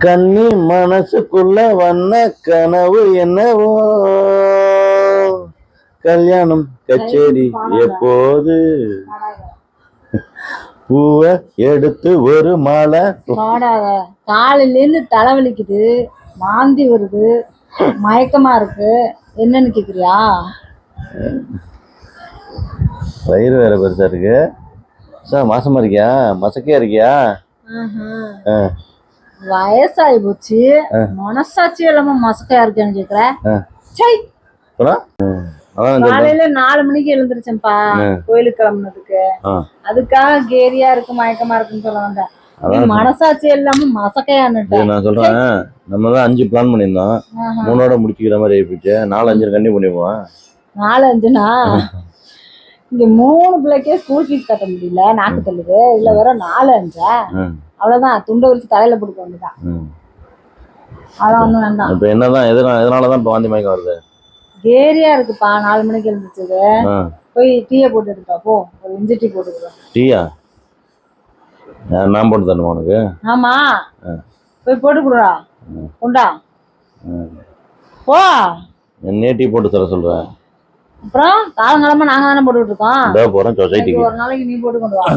கண்ணி மனசுக்குள்ள வண்ண கனவு என்னவோ, கல்யாணம் கச்சேரி எப்போது, பூவ எடுத்து ஒரு மாலை. காலையில இருந்து தலைவலிக்குது, வாந்தி வருது, மயக்கமா இருக்கு, என்னன்னு கேக்குறியா? வயிறு வேற பெருசா இருக்கு சார். மாசமா இருக்கியா? மசக்கையா இருக்கியா? வயசாகி போச்சு, மனசாட்சி இல்லாம மசக்கையா இருக்கேன்னு கேக்குற? காலையில 4 மணிக்கு எழுந்திருச்சேன்ப்பா கோயிலுக்கு கிளம்புனதுக்கு. அதுக்காக கேரியா இருக்கு மயக்கமா இருக்குன்னு சொல்ல வந்தேன். மனசாட்சி இல்லாம மசக்கையான்னு நான் சொல்றேன். நம்ம தான் 5 பிளான் பண்ணியிருந்தோம், 3ஓட முடிச்சுக்கிற மாதிரி ஆயிப்போச்சு. 4-5 கண்டி பண்ணிடுவோம். 4-5னா இங்க 3 பிள்ளைக்கே ஸ்கூல் ஃபீஸ் கட்ட முடியல, நாக்கு தள்ளுது. இதுல வர 4-5 அவ்வளவுதான். துண்டை வச்சு தலையில போட்டுக்க வேண்டியதான். அதான் ஒண்ணும் வேண்டாம். இப்ப என்னதான் எதனாலதான் இப்ப வாந்தி மயக்கம் வருது? கேரியா இருக்குப்பா. 4 மணிக்கு எழுந்துச்சது. போய் டீயை போட்டு எடுப்பா போ. ஒரு இஞ்சி டீ போட்டுக்கிறோம். டீயா? நான் போட்டு தரணுமா உனக்கு? ஆமா, போய் போட்டு கொடுறா. உண்டா போ. என்ன டீ போட்டு தர சொல்றேன்? அப்புறம் காலங்காலமா நாங்க தானே போட்டுக்கிட்டு இருக்கோம். போறேன் சொசைட்டிக்கு. ஒரு நாளைக்கு நீ போட்டு கொண்டு வா.